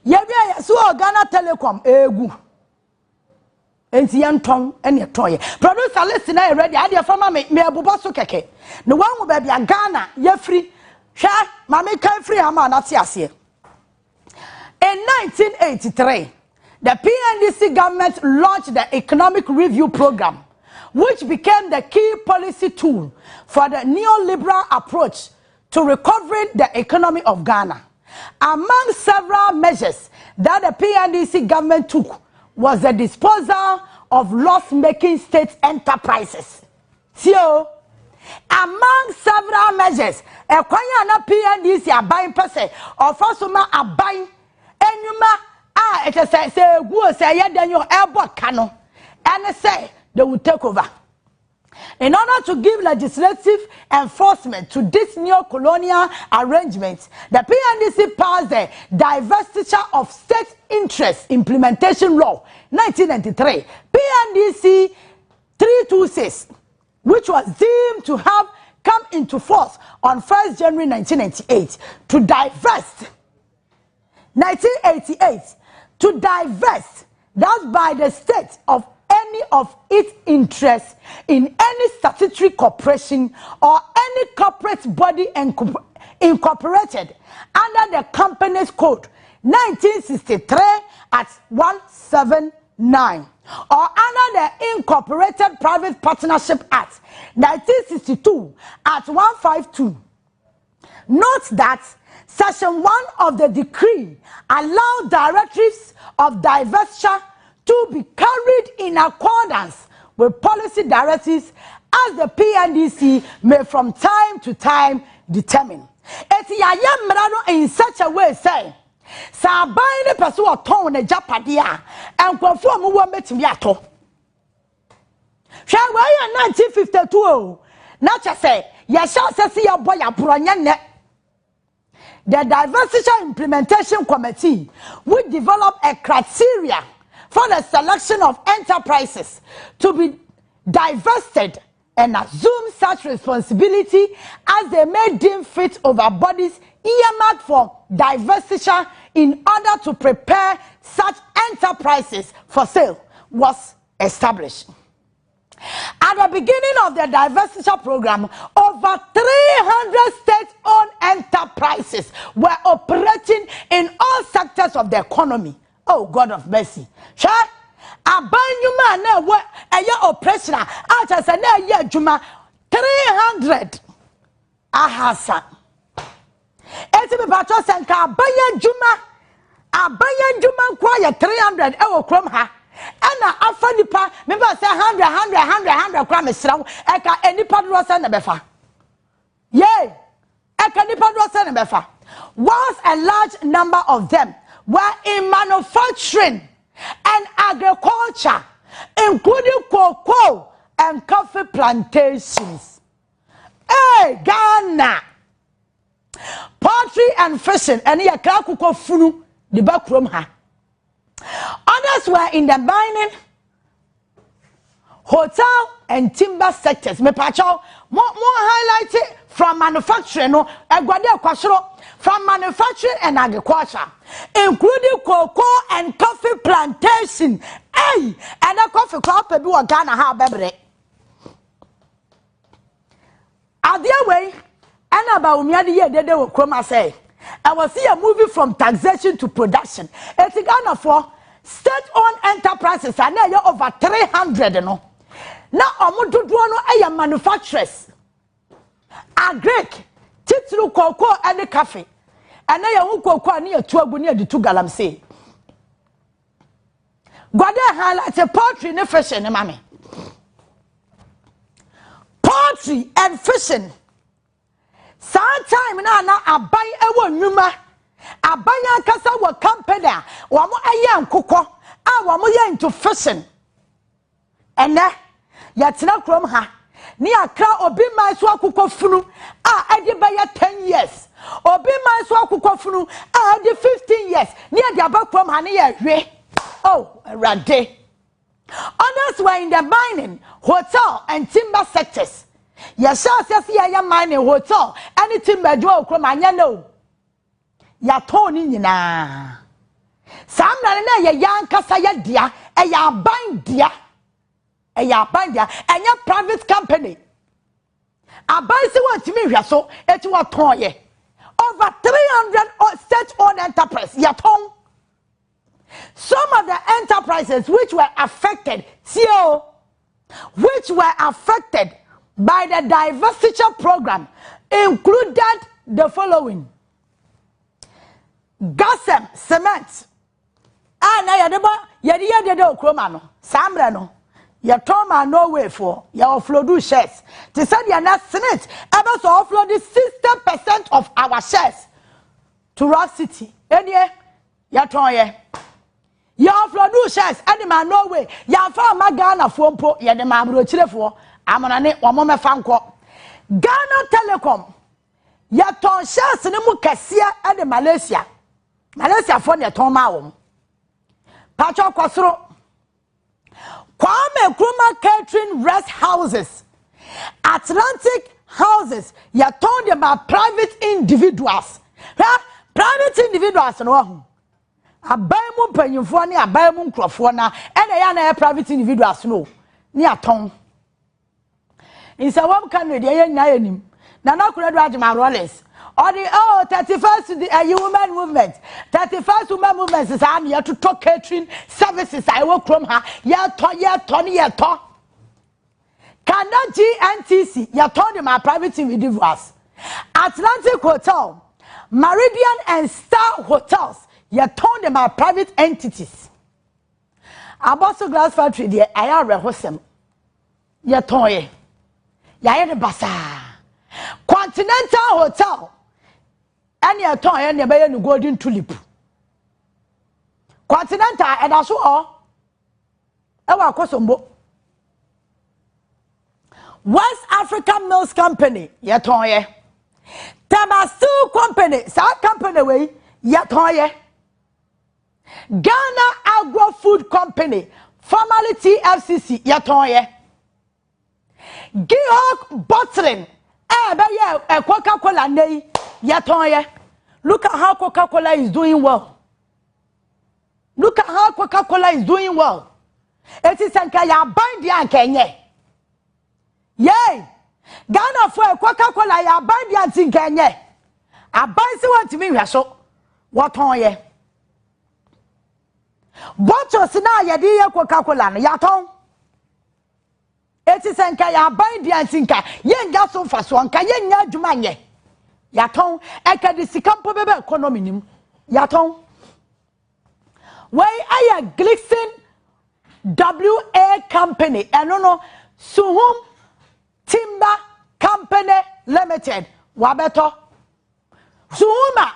Yebia so Ghana Telecom egu. Enti yanton ene toye. Producer listen na ready. Ade fama me abuba so keke. No one wo baby Ghana ye free. Hwa mama kan free ama na te ase. In 1983, the PNDC government launched the Economic Review Program, which became the key policy tool for the neoliberal approach to recovering the economy of Ghana. Among several measures that the PNDC government took was the disposal of loss-making state enterprises. So, among several measures, a kwanya PNDC abayin pese, or fasoma abayin, enyuma, it is say, go say, Yadanyo airport cano, and say they will take over. In order to give legislative enforcement to this neo-colonial arrangement, the PNDC passed the Divestiture of State Interest Implementation Law, 1993, PNDC 326, which was deemed to have come into force on 1st January 1998 to divest. 1988, to divest, thus by the state of any of its interests in any statutory corporation or any corporate body incorporated under the Companies Code 1963 at 179 or under the Incorporated Private Partnership Act 1962 at 152. Note that Section 1 of the decree allowed directives of divestiture to be carried in accordance with policy directives as the PNDC may from time to time determine. In such a way, say, Sabai ne person or tone a japadia and conform one metimiato. Shall we in 1952? Not just say, Yasha see your boy a bronyane. The Divestiture Implementation Committee would develop a criteria for the selection of enterprises to be divested and assume such responsibility as they may deem fit over bodies earmarked for divestiture in order to prepare such enterprises for sale was established. At the beginning of the divestiture program, over 300 state-owned enterprises were operating in all sectors of the economy. Oh, God of mercy. Sure? Abanyuma na we eye operational out as na ye juma 300 ahasa. Eti be patro senka abanya juma kwa ye 300 e wo krom ha. Ena afa nipa member say 100 kwa mesra e ka enipa do se na befa. Yay! E ka nipa do se na befa. Whilst a large number of them were in manufacturing and agriculture, including cocoa and coffee plantations. Hey, Ghana! Poultry and fishing, and here kuko funu the back from her. Others were in the mining, hotel, and timber sectors. Me pacho more highlighted from manufacturing, no, from manufacturing and agriculture, including cocoa and coffee plantation. Hey, and a coffee crop be what Ghana have bebre. Other way, and about me the year they will come say. I will see a movie from taxation to production. It's Ghana for state-owned enterprises and they are over 300, no. Now, omudu no aya manufacturers. Agric, titulu cocoa and the coffee. And they are cocoa near 2 near the 2 galamsey. Gwade highlights a poultry and fishing, mammy. Poultry and fishing. Sometime na abai ewo nyuma abanya kasa wo company wo mo aye nkokɔ a wo mo ye into fishing ene ya tena krom ha ni akra obi man so akokɔ funu a ade ba ya 10 years obi man so akokɔ funu a ade 15 years ni ade aba krom ha ni ya hwe oh rade. Others were in the mining, hotel and timber sectors. Yes, yes, yeah, mining hotel. Anything by Joe Cromanya no. Ya Tony na. Samra na ye yankasa ye dia e ya ban dia enya private company aban se wantimi hwa so eti waton ye over 300 state-owned enterprise yaton. Some of the enterprises which were affected by the divestiture program included the following: Gasem Cement. Na yadeba yede okroma no sambre no yetoma no way for ya offload shares. They said ya na Senate ebe so offload 60% of our shares to Rock City. Enye yeton ye ya offload shares and ma no way ya fa magana fo mpo ye de ma abrochirefo amonane omo mefa nko Ghana Telecom yeton shares ne mu kese and Malaysia fo ne ton ma wo Pacho Kwasro Kwame Nkrumah Catering Rest Houses, Atlantic Houses, you told them about private individuals. Private individuals no. Abaimu penyufo ni abaimu nkrofo na ene ya na private individuals no. Ni aton. Insa wam kan de ye nya yanim. Na na kura do Ajima Rollins. Or the 31st women movement. 31st women movement is I'm here to talk catering services. I work from her. Yeah, to. Can that GNTC? You told them my private individuals. Atlantic Hotel, Meridian and Star Hotels. You told them my private entities. Abosso Glass Factory, the Ayara Hosem. You told ye. Ya the Basa. Continental Hotel. And your tongue and your bay golden tulip. Continental and also all. Our Kosombo. West African Mills Company, Yatoye. Tabasu Company, South Company way, Yatoye. Ghana Agro Food Company, formerly TFCC, Yatoye. Gihok Bottling, a Coca-Cola nay, Yatoye. Look at how Coca-Cola is doing well. Look at how Coca-Cola is doing well. It is an kaya bind ya Kenya. Yay! Ghana for Coca-Cola ya bind ya tin Kenya. A bind se want me so. What on ye? Bottles na ya di Coca-Cola no yaton. It is an kaya bind ya tin ka. Yen ga so fa so anka yen nya adwuma nye. Yaton ekadi sikampo bebe economy nim. Yaton. Why are Glixen WA Company and no Suhum Timber Company Limited Wabeto Suhuma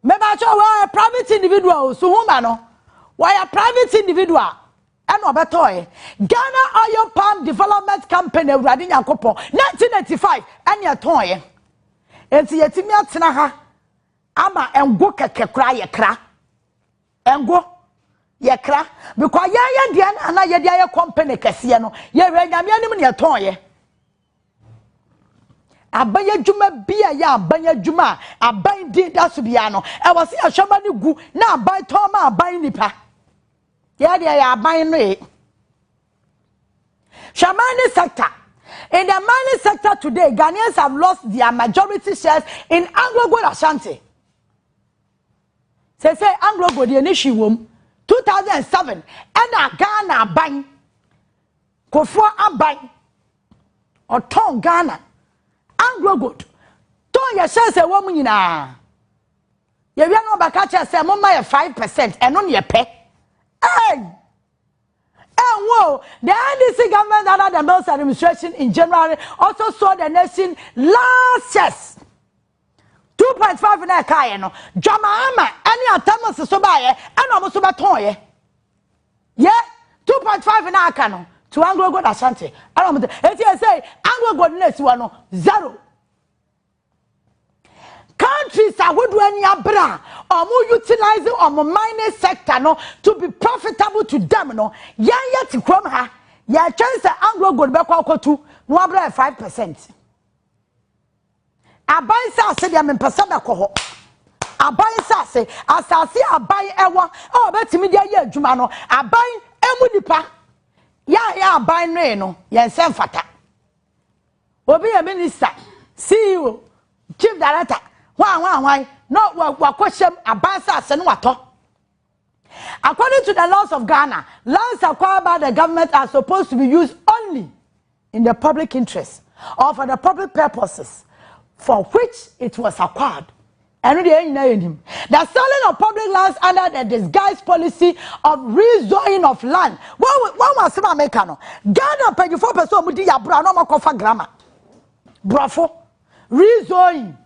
Mebacho why a private individual Suhuma no why a private individual and Wabetoy Ghana Oil Palm Development Company Radinya Kopo 1995 and your toy and see a timia tinaha ama engo keke kra ye kra engo ye kra because ya dia na ye dia ye company kese no ye we nyame anim ne ton ye abanya djuma bia ya abanya djuma aban di da so bia no e wo se ahwama ne gu na aban ton ma aban nipa ya dia ya aban no e Shamani sector. In the mining sector today, Ghanaians have lost their majority shares in Anglo-Gold Ashanti. Say Anglo-Gold the initial 2007 and Ghana buying Kofo abang or ton Ghana Anglo-Gold ton your shares a woman na ye wi no baka che say mo ma 5% and on your pay. Hey! Whoa, the NDC government under the Mills administration in January also saw the nation last yes 2.5 in a car, no. Jama any atamas so buy and almost about toy. Yeah, 2.5 in a cano to Anglo Gold Ashanti. I don't say Anglo Gold next one 0. Countries are would when ya bra or more utilizing on mining sector no to be profitable to them no ya to come ha ya chance Anglo Gold back to 5%. Abai sa said ya me pesa be ko ho aban sase asase aban ewa o betimi dia ye adwuma no aban emu nipa ya aban no yense mfata obi ye minister CEO chief director wan no wakwoshem aban sase no wato. According to the laws of Ghana, lands acquired by the government are supposed to be used only in the public interest or for the public purposes for which it was acquired. And the selling of public lands under the disguised policy of rezoning of land. One was some American. Ghana pay 4% mudi ya bra no makofa grammar. Brafo. Rezoning.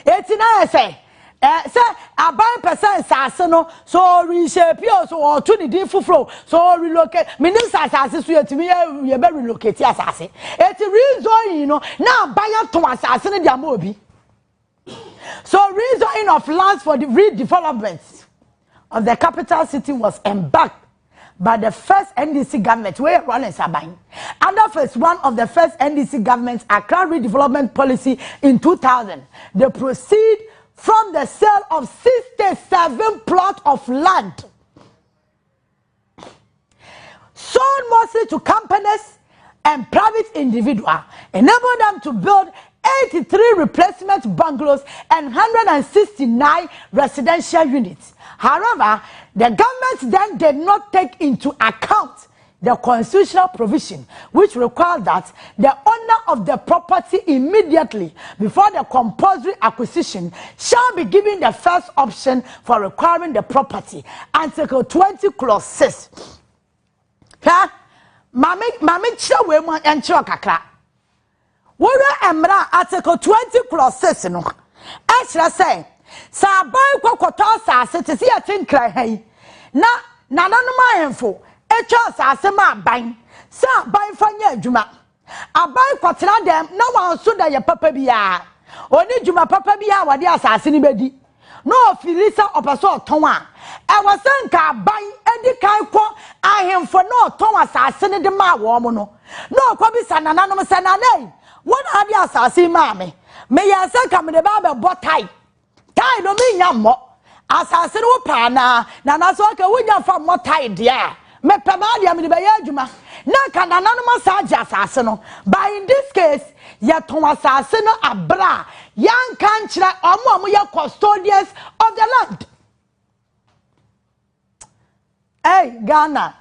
89 say. Say about percent sasano so reshape so or to the different flow so relocate minister asase so yetimi ye be relocate asase it reason you know now buy to asase ne dia ma obi so reason of lands for the redevelopment of the capital city was embarked by the first NDC government where running Sabine under phase 1 of the first NDC government's Accra redevelopment policy in 2000 they proceed from the sale of 67 plots of land sold mostly to companies and private individuals, enable them to build 83 replacement bungalows and 169 residential units. However, the government then did not take into account the constitutional provision which required that the owner of the property immediately before the compulsory acquisition shall be given the first option for acquiring the property. Article 20 clause 6. Mami chira we mo enchiro kakra. Wora emra article 20 clause 6 no. E chira say sa boy kokoto asase te se yetinkra han. Na nananom ahemfo echa asase ma ban sa ban fanya adwuma aban kwotena dem na wanso da ye papa bia oni dwuma papa bia wade asase ni bedi no ofilisa opeso oton a e wasanka ban edi kan ko ahemfo no oton asase ni de ma wo mo no no kwa bi sanananom sananai won ade asase ma me yansa me de ba be botai tai no me nya mo asase no pa na so ka wunya fa mo tai dia me pamadia me be adwuma na kanana no massage asase no but in this case ya ton asase no abra yan kan kire omo ye custodians of the land. Hey Ghana,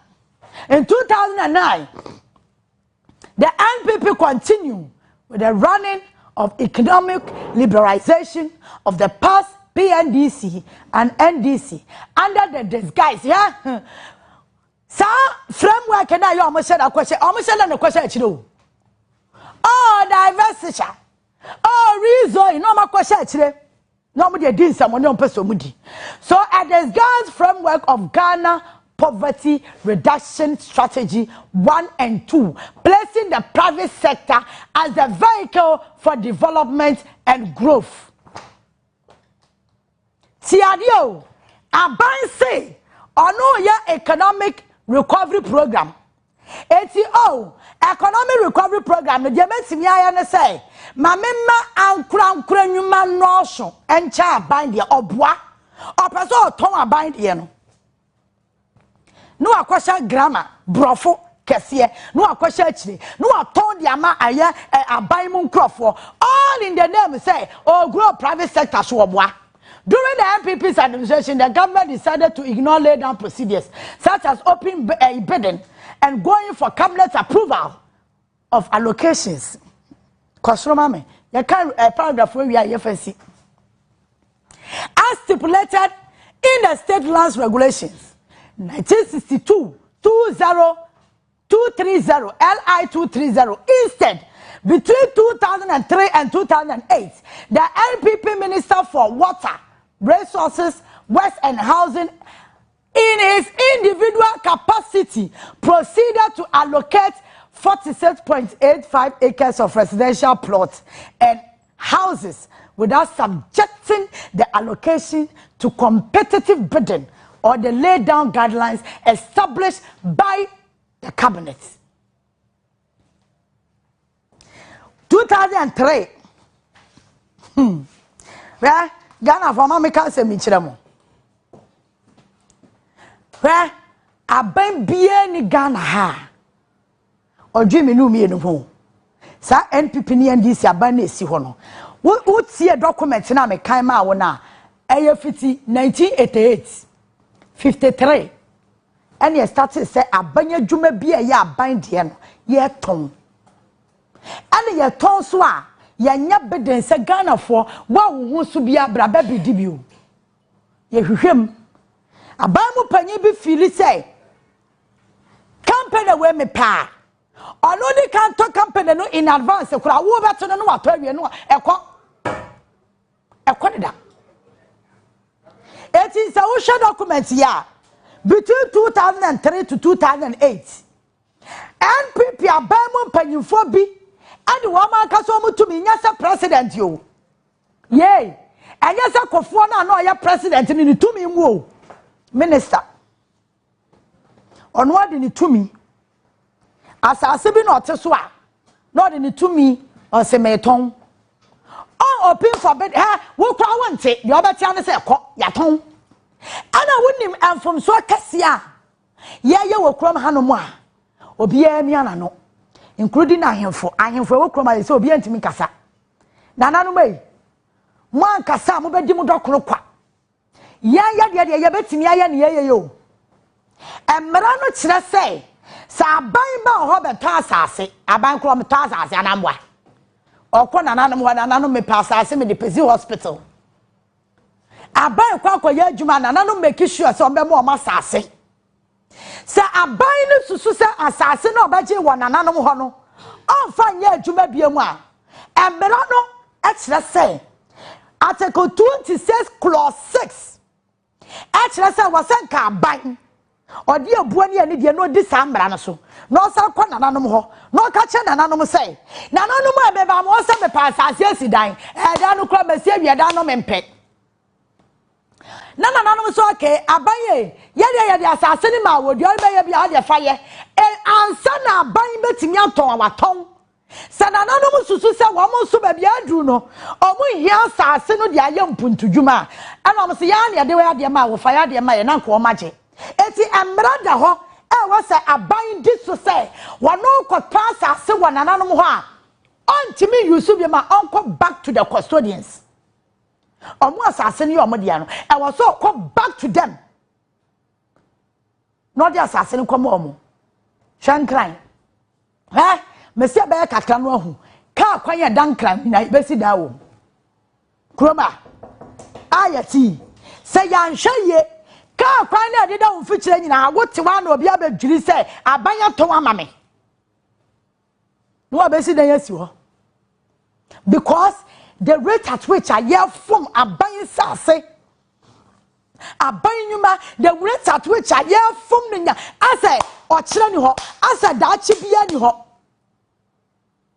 in 2009 the NPP continued with the running of economic liberalization of the past PNDC and NDC under the disguise sa framework na yo almost said a question almost said na question achiro oh divestiture oh reason no ma question achire no mo dey din some no person mudi so a disguised framework of Ghana poverty reduction strategy 1 and 2 placing the private sector as the vehicle for development and growth. Tiadio aban say Onua economic recovery program. ATO economic recovery program no jemetimi aya ne say mamema ankura nyuma no so encha aban de oboa opeso oton aban de no no akwasha grammar brofo kese no akwasha achire no aton de ama aye aban mu nkrofo all in the name say oh grow private sector so oboa. During the NPP's administration, the government decided to ignore laid-down procedures, such as open bidding and going for cabinet approval of allocations. Kosromame, you can paragraph where we are FNC. As stipulated in the state lands regulations, 1962 230 LI 230. Instead, between 2003 and 2008, the NPP Minister for Water, Resources, West and Housing, in his individual capacity, proceeded to allocate 46.85 acres of residential plots and houses without subjecting the allocation to competitive bidding or the laid down guidelines established by the cabinet. 2003. Ghana for mama ka se mi kire mo hwe aban bie ni Ghana ha odwe me no mi enu ho sa NPP ni NDC aban na esi ho no wo tie document na me kan ma wo na eye fiti 1988 53 and ye started say abanya dwuma bi eye aban de no ye ton and ye ton so a ye nya beden say Ghana for wa wo so bia braba bi di bi o ye hwehwem aban mu panyi bi feel say company we me pa only can talk company no in advance kura wo beto no wato awie no ekọ da it is a share document ya between 2003 to 2008 NPP abamu panyimfo bi and wo man kaso mu tumi nya se president yo yey anya se kofo na ya president ni tumi mu o minister Onua de ni tumi asase bi na oteso a no de ni tumi o se meton on open for bed wo kwa wonte de obeti ane se ekọ yaton ana wonim amfom so kase a ye wo krom hanom a obi ami ana no including ahemfo wo krom a se obi antimi kasa nananom ei mo ankasa mo bedi mo dokoro kwa ya de ye betimi aya ne ye yo emra no kire se sa aban ba ho beto asase aban krom to asase anamwa okọ nananom me pa asase me de pezi hospital aban kwa ya adwuma nananom make sure se ombe mo masase se aban ne susu se asase na obaje wo nananom ho no onfa nya adwuma biemu a emra no e kire se article 26 clause 6 e kire se wasanka aban odi abuani ani de no di sambra no so no sa kwa nananom ho no ka che nananom sei nananom abeba mo se me pa asase asidan da no kra masi awia da no mempe nananom so okay abaye ye de asase ni ma wodi ori be ye bia de faye ansa na aban betimi aton awaton sa nananom susu se wo mo so ba bia adru no omo hia asase no de aye mpuntudwuma ana mo se ya ne de we de ma wo fa ya de ma ye na ko maje eti amrada ho was a aban di so say wano ko pasa se wanananom ho a ontimi yusu bi ma onko back to the custodians omo asase ne omo dia no e was so come back to them no dia asase ne komo omo shankran mesia be kakra no ahu ka kwanya dankran na besi da wo kroma ayati se yanhye ka kwan na de da wo fichire nyina wote wa na obi abadwiri se abanya to amame no abesi dan yasi ho because the rate at which I hear from aban sase aban nyuma the rate at which I hear from nya ase o kire ni ho ase da chi bia ni ho